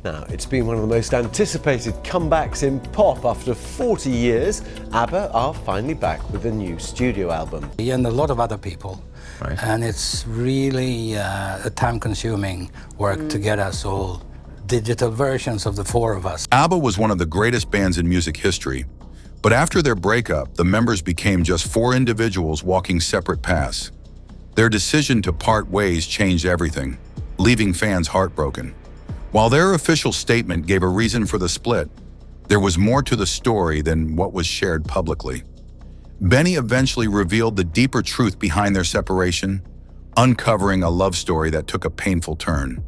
Now, it's been one of the most anticipated comebacks in pop. After 40 years, ABBA are finally back with a new studio album. And a lot of other people. Right. And it's really a time-consuming work to get us all digital versions of the four of us. ABBA was one of the greatest bands in music history, but after their breakup, the members became just four individuals walking separate paths. Their decision to part ways changed everything, leaving fans heartbroken. While their official statement gave a reason for the split, there was more to the story than what was shared publicly. Benny eventually revealed the deeper truth behind their separation, uncovering a love story that took a painful turn.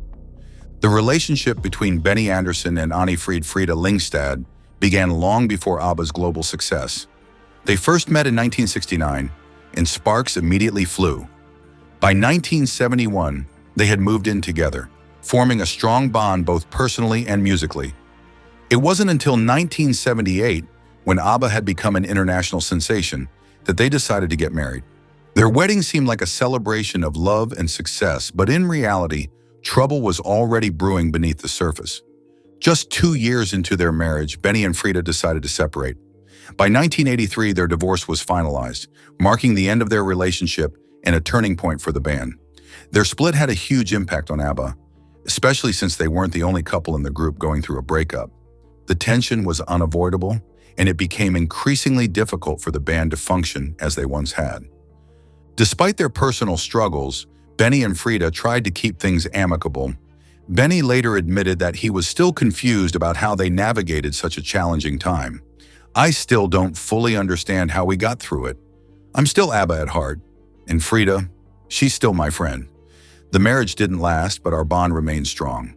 The relationship between Benny Andersson and Frida Lyngstad began long before ABBA's global success. They first met in 1969, and sparks immediately flew. By 1971, they had moved in together, forming a strong bond both personally and musically. It wasn't until 1978, when ABBA had become an international sensation, that they decided to get married. Their wedding seemed like a celebration of love and success, but in reality, trouble was already brewing beneath the surface. Just 2 years into their marriage, Benny and Frida decided to separate. By 1983, their divorce was finalized, marking the end of their relationship and a turning point for the band. Their split had a huge impact on ABBA, especially since they weren't the only couple in the group going through a breakup. The tension was unavoidable, and it became increasingly difficult for the band to function as they once had. Despite their personal struggles, Benny and Frida tried to keep things amicable. Benny later admitted that he was still confused about how they navigated such a challenging time. "I still don't fully understand how we got through it. I'm still ABBA at heart. And Frida, she's still my friend. The marriage didn't last, but our bond remained strong."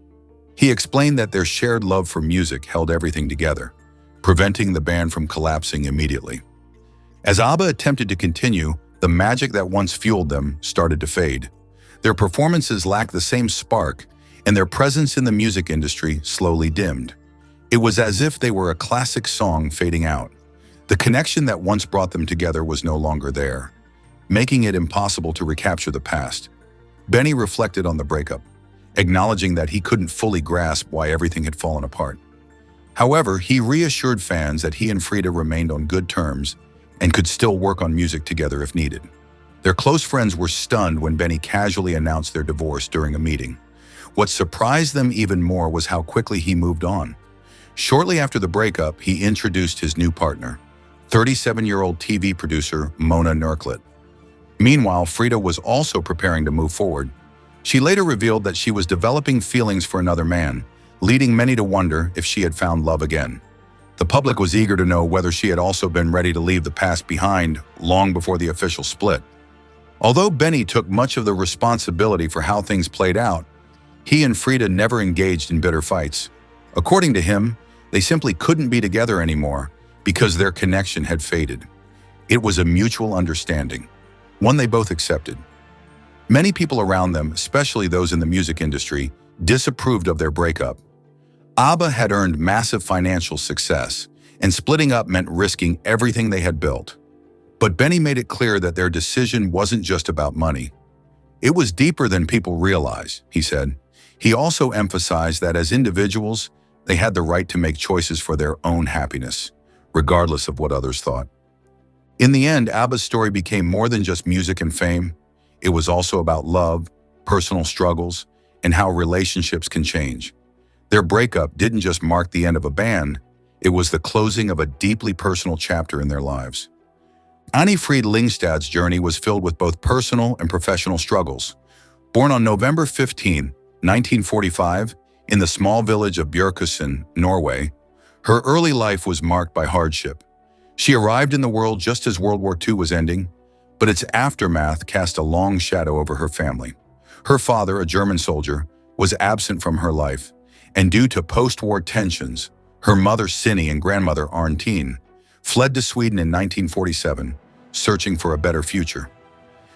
He explained that their shared love for music held everything together, preventing the band from collapsing immediately. As ABBA attempted to continue, the magic that once fueled them started to fade. Their performances lacked the same spark, and their presence in the music industry slowly dimmed. It was as if they were a classic song fading out. The connection that once brought them together was no longer there, making it impossible to recapture the past. Benny reflected on the breakup, acknowledging that he couldn't fully grasp why everything had fallen apart. However, he reassured fans that he and Frida remained on good terms and could still work on music together if needed. Their close friends were stunned when Benny casually announced their divorce during a meeting. What surprised them even more was how quickly he moved on. Shortly after the breakup, he introduced his new partner, 37-year-old TV producer Mona Nurklet. Meanwhile, Frida was also preparing to move forward. She later revealed that she was developing feelings for another man, leading many to wonder if she had found love again. The public was eager to know whether she had also been ready to leave the past behind long before the official split. Although Benny took much of the responsibility for how things played out, he and Frida never engaged in bitter fights. According to him, they simply couldn't be together anymore because their connection had faded. It was a mutual understanding, one they both accepted. Many people around them, especially those in the music industry, disapproved of their breakup. ABBA had earned massive financial success, and splitting up meant risking everything they had built. But Benny made it clear that their decision wasn't just about money. It was deeper than people realize, he said. He also emphasized that as individuals, they had the right to make choices for their own happiness, regardless of what others thought. In the end, ABBA's story became more than just music and fame. It was also about love, personal struggles, and how relationships can change. Their breakup didn't just mark the end of a band, it was the closing of a deeply personal chapter in their lives. Frida Lyngstad's journey was filled with both personal and professional struggles. Born on November 15, 1945, in the small village of Bjørkøsund, Norway, her early life was marked by hardship. She arrived in the world just as World War II was ending, but its aftermath cast a long shadow over her family. Her father, a German soldier, was absent from her life, and due to post-war tensions, her mother Cindy and grandmother Arntine fled to Sweden in 1947, searching for a better future.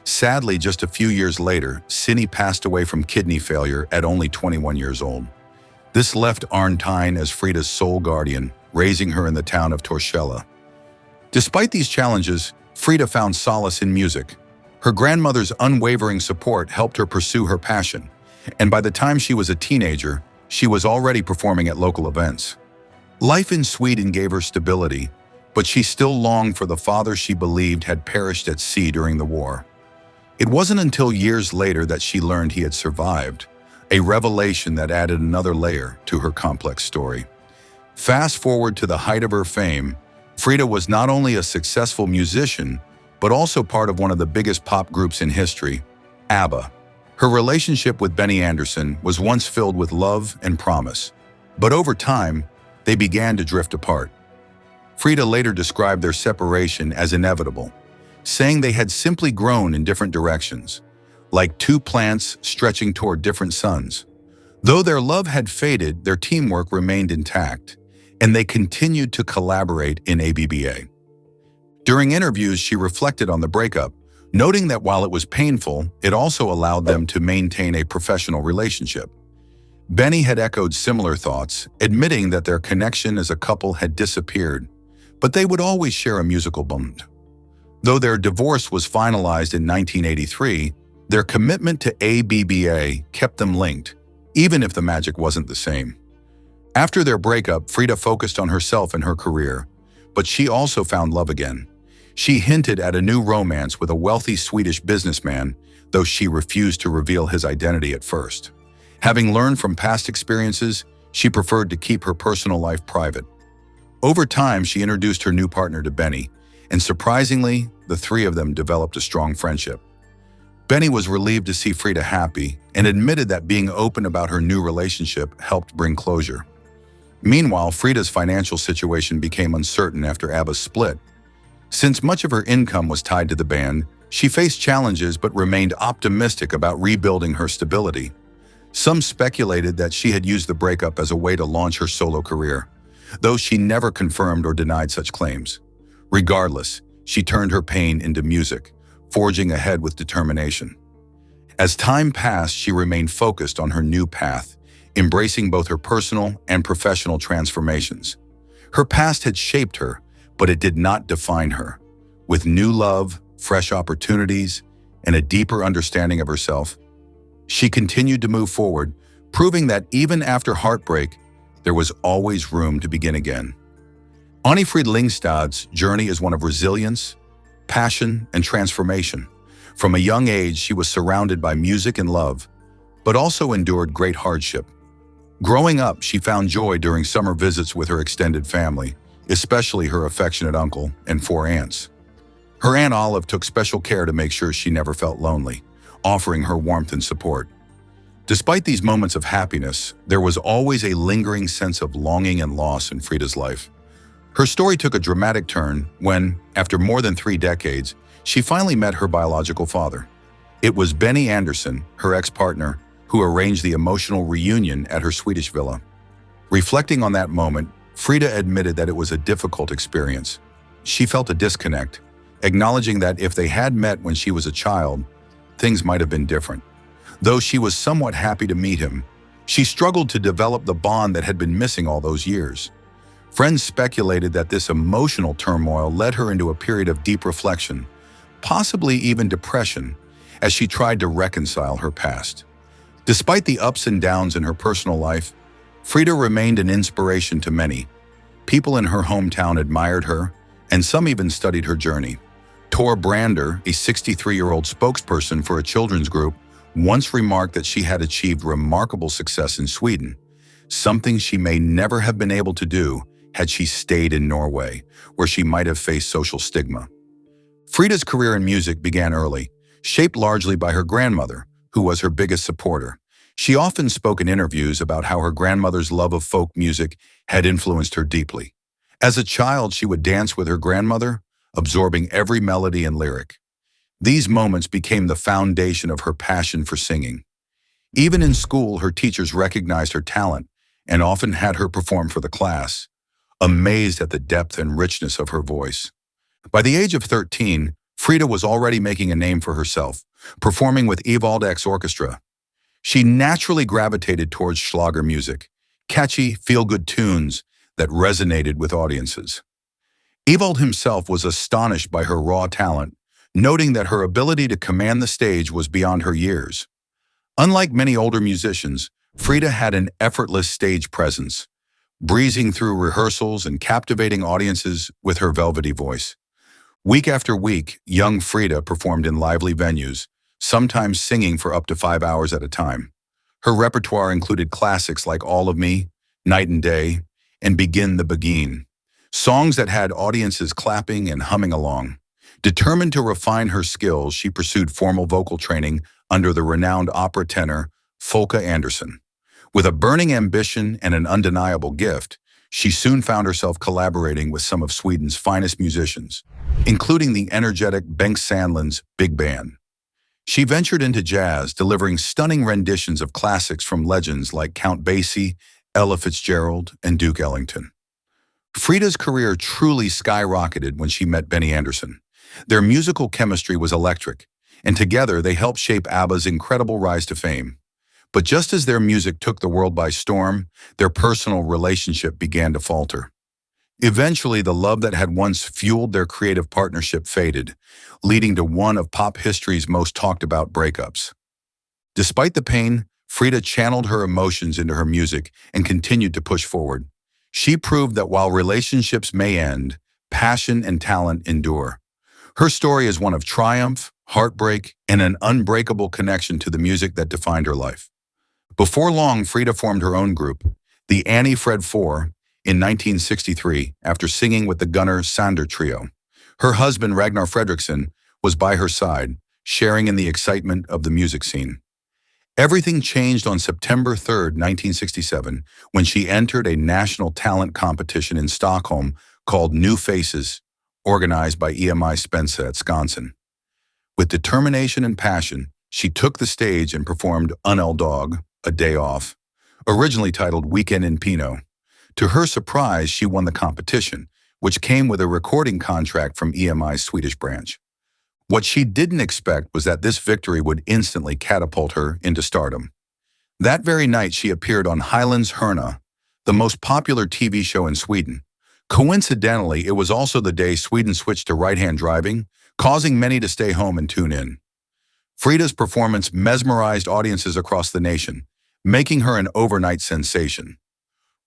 Sadly, just a few years later, Cindy passed away from kidney failure at only 21 years old. This left Arntine as Frida's sole guardian, raising her in the town of Torshälla. Despite these challenges, Frida found solace in music. Her grandmother's unwavering support helped her pursue her passion, and by the time she was a teenager, she was already performing at local events. Life in Sweden gave her stability, but she still longed for the father she believed had perished at sea during the war. It wasn't until years later that she learned he had survived, a revelation that added another layer to her complex story. Fast forward to the height of her fame, Frida was not only a successful musician, but also part of one of the biggest pop groups in history, ABBA. Her relationship with Benny Andersson was once filled with love and promise, but over time, they began to drift apart. Frida later described their separation as inevitable, saying they had simply grown in different directions, like two plants stretching toward different suns. Though their love had faded, their teamwork remained intact, and they continued to collaborate in ABBA. During interviews, she reflected on the breakup, noting that while it was painful, it also allowed them to maintain a professional relationship. Benny had echoed similar thoughts, admitting that their connection as a couple had disappeared, but they would always share a musical bond. Though their divorce was finalized in 1983, their commitment to ABBA kept them linked, even if the magic wasn't the same. After their breakup, Frida focused on herself and her career, but she also found love again. She hinted at a new romance with a wealthy Swedish businessman, though she refused to reveal his identity at first. Having learned from past experiences, she preferred to keep her personal life private. Over time, she introduced her new partner to Benny, and surprisingly, the three of them developed a strong friendship. Benny was relieved to see Frida happy and admitted that being open about her new relationship helped bring closure. Meanwhile, Frida's financial situation became uncertain after ABBA's split. Since much of her income was tied to the band, she faced challenges but remained optimistic about rebuilding her stability. Some speculated that she had used the breakup as a way to launch her solo career, though she never confirmed or denied such claims. Regardless, she turned her pain into music, forging ahead with determination. As time passed, she remained focused on her new path, embracing both her personal and professional transformations. Her past had shaped her, but it did not define her. With new love, fresh opportunities, and a deeper understanding of herself, she continued to move forward, proving that even after heartbreak, there was always room to begin again. Anni-Frid Lyngstad's journey is one of resilience, passion, and transformation. From a young age, she was surrounded by music and love, but also endured great hardship. Growing up, she found joy during summer visits with her extended family, especially her affectionate uncle and 4 aunts. Her Aunt Olive took special care to make sure she never felt lonely, offering her warmth and support. Despite these moments of happiness, there was always a lingering sense of longing and loss in Frida's life. Her story took a dramatic turn when, after more than 3 decades, she finally met her biological father. It was Benny Andersson, her ex-partner, who arranged the emotional reunion at her Swedish villa. Reflecting on that moment, Frida admitted that it was a difficult experience. She felt a disconnect, acknowledging that if they had met when she was a child, things might have been different. Though she was somewhat happy to meet him, she struggled to develop the bond that had been missing all those years. Friends speculated that this emotional turmoil led her into a period of deep reflection, possibly even depression, as she tried to reconcile her past. Despite the ups and downs in her personal life, Frida remained an inspiration to many. People in her hometown admired her, and some even studied her journey. Tor Brander, a 63-year-old spokesperson for a children's group, once remarked that she had achieved remarkable success in Sweden, something she may never have been able to do had she stayed in Norway, where she might have faced social stigma. Frida's career in music began early, shaped largely by her grandmother, who was her biggest supporter. She often spoke in interviews about how her grandmother's love of folk music had influenced her deeply. As a child, she would dance with her grandmother, absorbing every melody and lyric. These moments became the foundation of her passion for singing. Even in school, her teachers recognized her talent and often had her perform for the class, amazed at the depth and richness of her voice. By the age of 13, Frida was already making a name for herself, performing with Evald Orchestra. She naturally gravitated towards Schlager music, catchy, feel-good tunes that resonated with audiences. Evald himself was astonished by her raw talent, noting that her ability to command the stage was beyond her years. Unlike many older musicians, Frida had an effortless stage presence, breezing through rehearsals and captivating audiences with her velvety voice. Week after week, young Frida performed in lively venues, sometimes singing for up to 5 hours at a time. Her repertoire included classics like All of Me, Night and Day, and Begin the Begin, songs that had audiences clapping and humming along. Determined to refine her skills, she pursued formal vocal training under the renowned opera tenor Folke Andersson. With a burning ambition and an undeniable gift, she soon found herself collaborating with some of Sweden's finest musicians, including the energetic Bengt Sandland's big band. She ventured into jazz, delivering stunning renditions of classics from legends like Count Basie, Ella Fitzgerald, and Duke Ellington. Frida's career truly skyrocketed when she met Benny Andersson. Their musical chemistry was electric, and together they helped shape ABBA's incredible rise to fame. But just as their music took the world by storm, their personal relationship began to falter. Eventually, the love that had once fueled their creative partnership faded, leading to one of pop history's most talked about breakups. Despite the pain, Frida channeled her emotions into her music and continued to push forward. She proved that while relationships may end, passion and talent endure. Her story is one of triumph, heartbreak, and an unbreakable connection to the music that defined her life. Before long, Frida formed her own group, the Annie Fred Four, in 1963 after singing with the Gunnar Sander Trio. Her husband, Ragnar Fredriksson, was by her side, sharing in the excitement of the music scene. Everything changed on September 3, 1967, when she entered a national talent competition in Stockholm called New Faces, organized by EMI Spensa at Skansen. With determination and passion, she took the stage and performed Untold Dog, A Day Off, originally titled Weekend in Pino. To her surprise, she won the competition, which came with a recording contract from EMI's Swedish branch. What she didn't expect was that this victory would instantly catapult her into stardom. That very night, she appeared on Hyland's Hörna, the most popular TV show in Sweden. Coincidentally, it was also the day Sweden switched to right-hand driving, causing many to stay home and tune in. Frida's performance mesmerized audiences across the nation, making her an overnight sensation.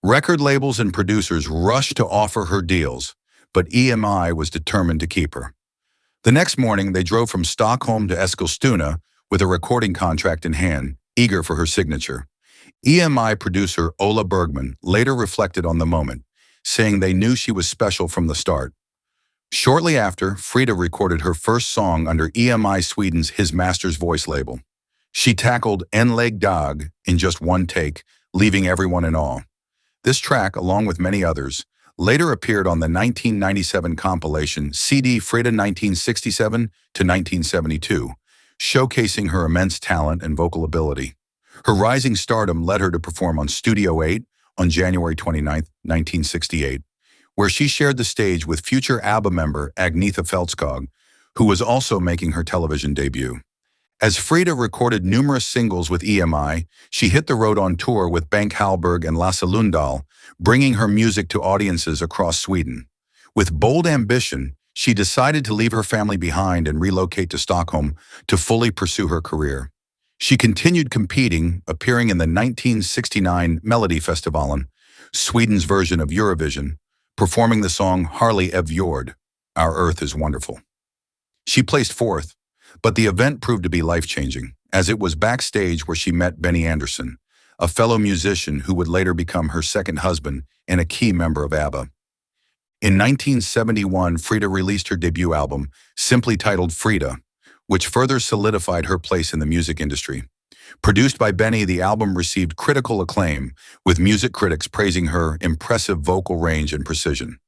Record labels and producers rushed to offer her deals, but EMI was determined to keep her. The next morning, they drove from Stockholm to Eskilstuna with a recording contract in hand, eager for her signature. EMI producer Ola Bergman later reflected on the moment, saying they knew she was special from the start. Shortly after, Frida recorded her first song under EMI Sweden's His Master's Voice label. She tackled En Leg Dag in just one take, leaving everyone in awe. This track, along with many others, later appeared on the 1997 compilation CD Frida 1967 to 1972, showcasing her immense talent and vocal ability. Her rising stardom led her to perform on Studio 8 on January 29, 1968, where she shared the stage with future ABBA member Agnetha Fältskog, who was also making her television debut. As Frida recorded numerous singles with EMI, she hit the road on tour with Bengt Hallberg and Lasse Lundahl, bringing her music to audiences across Sweden. With bold ambition, she decided to leave her family behind and relocate to Stockholm to fully pursue her career. She continued competing, appearing in the 1969 Melodifestivalen, Sweden's version of Eurovision, performing the song Harley Ev Jord, Our Earth is Wonderful. She placed fourth, but the event proved to be life-changing, as it was backstage where she met Benny Andersson, a fellow musician who would later become her second husband and a key member of ABBA. In 1971, Frida released her debut album, simply titled Frida, which further solidified her place in the music industry. Produced by Benny, the album received critical acclaim, with music critics praising her impressive vocal range and precision.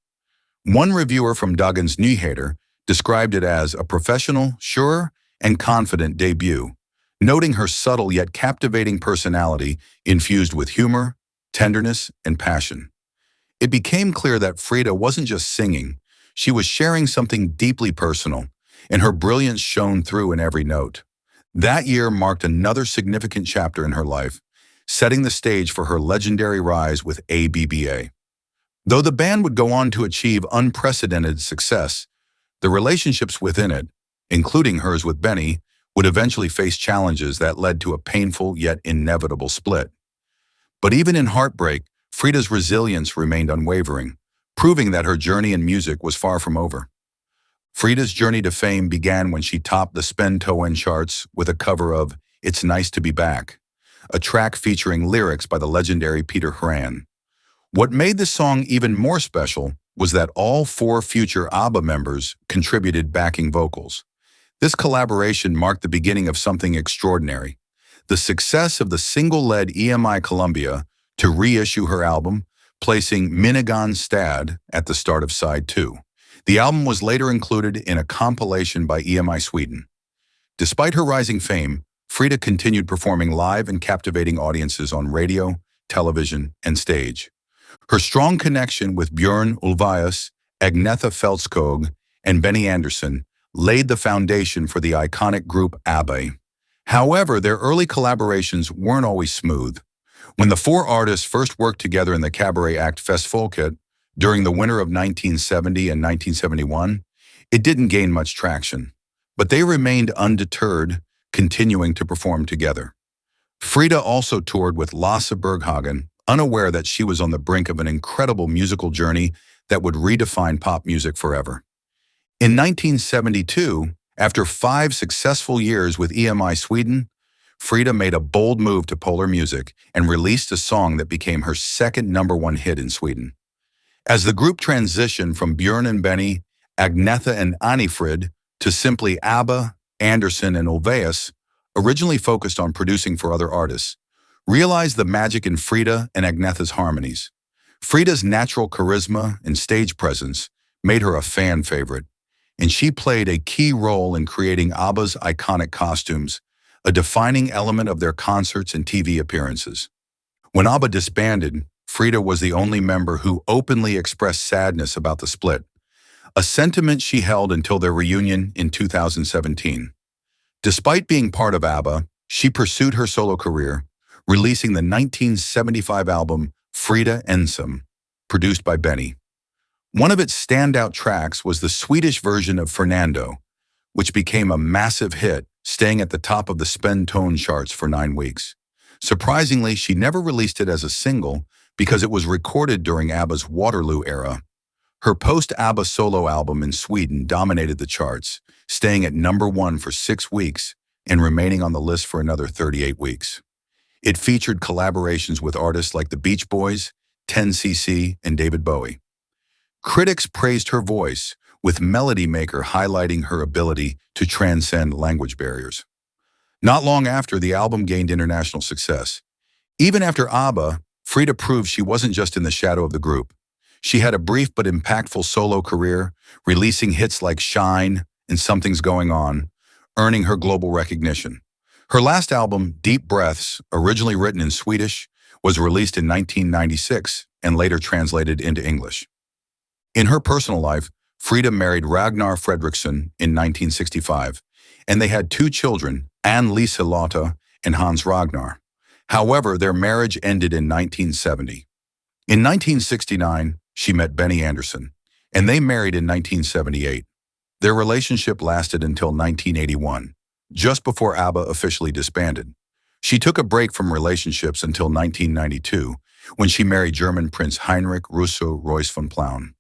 One reviewer from Dagens Nyheter described it as a professional, sure, and confident debut, noting her subtle yet captivating personality infused with humor, tenderness, and passion. It became clear that Frida wasn't just singing, she was sharing something deeply personal, and her brilliance shone through in every note. That year marked another significant chapter in her life, setting the stage for her legendary rise with ABBA. Though the band would go on to achieve unprecedented success, the relationships within it, including hers with Benny, would eventually face challenges that led to a painful yet inevitable split. But even in heartbreak, Frida's resilience remained unwavering, proving that her journey in music was far from over. Frida's journey to fame began when she topped the Speculated charts with a cover of It's Nice to Be Back, a track featuring lyrics by the legendary Peter Horan. What made this song even more special was that all 4 future ABBA members contributed backing vocals. This collaboration marked the beginning of something extraordinary: the success of the single-led EMI Columbia to reissue her album, placing Minigan Stad at the start of side 2. The album was later included in a compilation by EMI Sweden. Despite her rising fame, Frida continued performing live and captivating audiences on radio, television, and stage. Her strong connection with Björn Ulvaeus, Agnetha Fältskog, and Benny Andersson laid the foundation for the iconic group ABBA. However, their early collaborations weren't always smooth. When the 4 artists first worked together in the cabaret act Festfolket during the winter of 1970 and 1971, it didn't gain much traction. But they remained undeterred, continuing to perform together. Frida also toured with Lasse Berghagen, unaware that she was on the brink of an incredible musical journey that would redefine pop music forever. In 1972, after 5 successful years with EMI Sweden, Frida made a bold move to Polar Music and released a song that became her second #1 hit in Sweden. As the group transitioned from Björn and Benny, Agnetha and Anifrid to simply ABBA, Andersson, and Ulvaeus, originally focused on producing for other artists, realized the magic in Frida and Agnetha's harmonies. Frida's natural charisma and stage presence made her a fan favorite, and she played a key role in creating ABBA's iconic costumes, a defining element of their concerts and TV appearances. When ABBA disbanded, Frida was the only member who openly expressed sadness about the split, a sentiment she held until their reunion in 2017. Despite being part of ABBA, she pursued her solo career, releasing the 1975 album Frida Ensam, produced by Benny. One of its standout tracks was the Swedish version of Fernando, which became a massive hit, staying at the top of the Speculated charts for 9 weeks. Surprisingly, she never released it as a single because it was recorded during ABBA's Waterloo era. Her post-ABBA solo album in Sweden dominated the charts, staying at #1 for 6 weeks and remaining on the list for another 38 weeks. It featured collaborations with artists like the Beach Boys, 10cc, and David Bowie. Critics praised her voice, with Melody Maker highlighting her ability to transcend language barriers. Not long after, the album gained international success. Even after ABBA, Frida proved she wasn't just in the shadow of the group. She had a brief but impactful solo career, releasing hits like Shine and Something's Going On, earning her global recognition. Her last album, Deep Breaths, originally written in Swedish, was released in 1996 and later translated into English. In her personal life, Frida married Ragnar Fredriksson in 1965, and they had 2 children, Ann-Lisa Lotta and Hans Ragnar. However, their marriage ended in 1970. In 1969, she met Benny Andersson, and they married in 1978. Their relationship lasted until 1981, just before ABBA officially disbanded. She took a break from relationships until 1992, when she married German Prince Heinrich Russo-Royce von Plauen.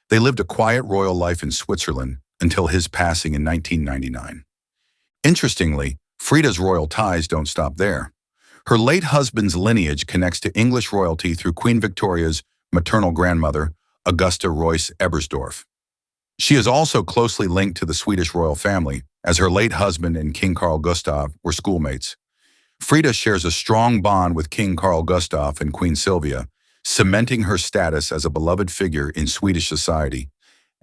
They lived a quiet royal life in Switzerland until his passing in 1999. Interestingly, Frida's royal ties don't stop there. Her late husband's lineage connects to English royalty through Queen Victoria's maternal grandmother, Augusta Royce Ebersdorf. She is also closely linked to the Swedish royal family, as her late husband and King Carl Gustaf were schoolmates. Frida shares a strong bond with King Carl Gustaf and Queen Sylvia, cementing her status as a beloved figure in Swedish society.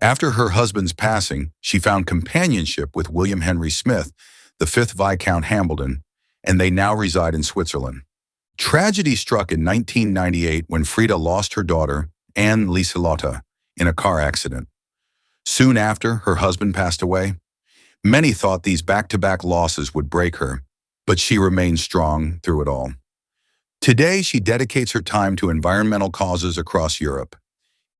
After her husband's passing, she found companionship with William Henry Smith, the 5th Viscount Hambledon, and they now reside in Switzerland. Tragedy struck in 1998 when Frida lost her daughter, Ann-Lisa Lotta, in a car accident. Soon after, her husband passed away. Many thought these back-to-back losses would break her, but she remained strong through it all. Today, she dedicates her time to environmental causes across Europe.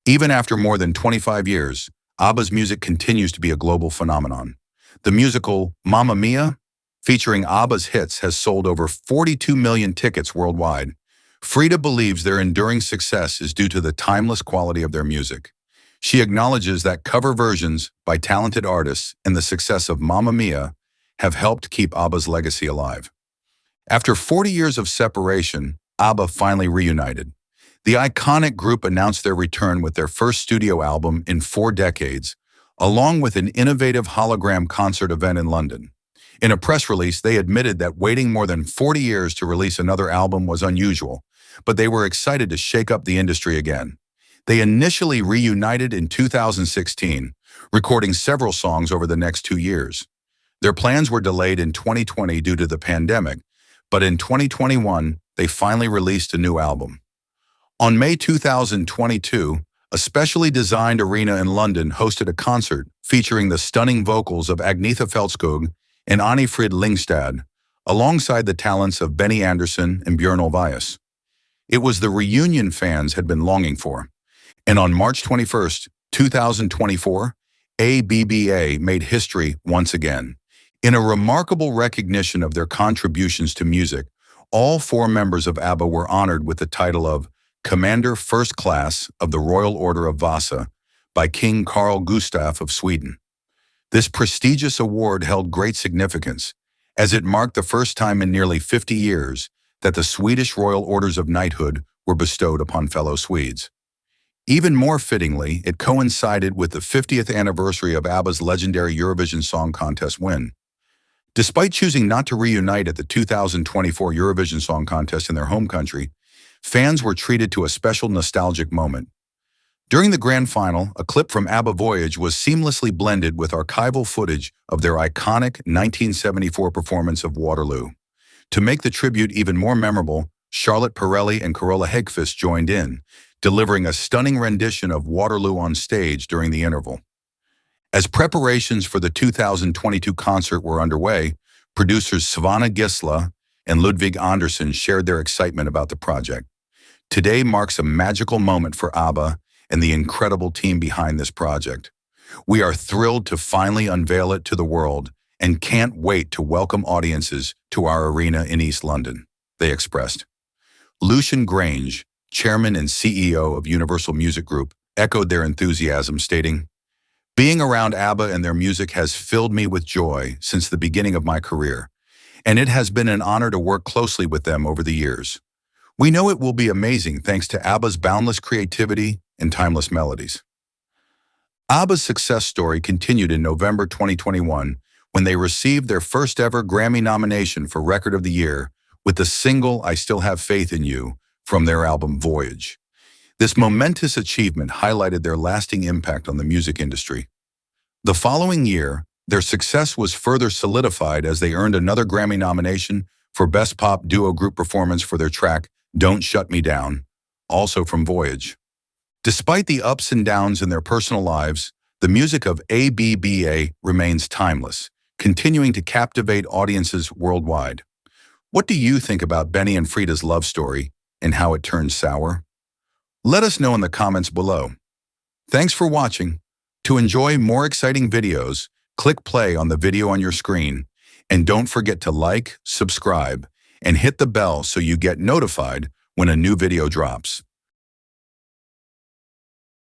Even after more than 25 years, ABBA's music continues to be a global phenomenon. The musical Mamma Mia, featuring ABBA's hits, has sold over 42 million tickets worldwide. Frida believes their enduring success is due to the timeless quality of their music. She acknowledges that cover versions by talented artists and the success of Mamma Mia have helped keep ABBA's legacy alive. After 40 years of separation, ABBA finally reunited. The iconic group announced their return with their first studio album in 4 decades, along with an innovative hologram concert event in London. In a press release, they admitted that waiting more than 40 years to release another album was unusual, but they were excited to shake up the industry again. They initially reunited in 2016, recording several songs over the next 2 years. Their plans were delayed in 2020 due to the pandemic, but in 2021, they finally released a new album. On May 2022, a specially designed arena in London hosted a concert featuring the stunning vocals of Agnetha Fältskog and Anni-Frid Lyngstad, alongside the talents of Benny Andersson and Björn Ulvaeus. It was the reunion fans had been longing for. And on March 21st, 2024, ABBA made history once again. In a remarkable recognition of their contributions to music, all 4 members of ABBA were honored with the title of Commander First Class of the Royal Order of Vasa by King Carl Gustaf of Sweden. This prestigious award held great significance, as it marked the first time in nearly 50 years that the Swedish Royal Orders of Knighthood were bestowed upon fellow Swedes. Even more fittingly, it coincided with the 50th anniversary of ABBA's legendary Eurovision Song Contest win. Despite choosing not to reunite at the 2024 Eurovision Song Contest in their home country, fans were treated to a special nostalgic moment. During the grand final, a clip from ABBA Voyage was seamlessly blended with archival footage of their iconic 1974 performance of Waterloo. To make the tribute even more memorable, Charlotte Perrelli and Carola Häggkvist joined in, delivering a stunning rendition of Waterloo on stage during the interval. As preparations for the 2022 concert were underway, producers Savannah Gisla and Ludwig Andersson shared their excitement about the project. Today marks a magical moment for ABBA and the incredible team behind this project. We are thrilled to finally unveil it to the world and can't wait to welcome audiences to our arena in East London, they expressed. Lucian Grange, chairman and CEO of Universal Music Group, echoed their enthusiasm, stating, "Being around ABBA and their music has filled me with joy since the beginning of my career, and it has been an honor to work closely with them over the years. We know it will be amazing thanks to ABBA's boundless creativity and timeless melodies." ABBA's success story continued in November 2021 when they received their first ever Grammy nomination for Record of the Year with the single I Still Have Faith in You from their album Voyage. This momentous achievement highlighted their lasting impact on the music industry. The following year, their success was further solidified as they earned another Grammy nomination for Best Pop Duo Group Performance for their track Don't Shut Me Down, also from Voyage. Despite the ups and downs in their personal lives, the music of ABBA remains timeless, continuing to captivate audiences worldwide. What do you think about Benny and Frida's love story and how it turned sour? Let us know in the comments below. Thanks for watching. To enjoy more exciting videos, click play on the video on your screen, and don't forget to like, subscribe, and hit the bell so you get notified when a new video drops.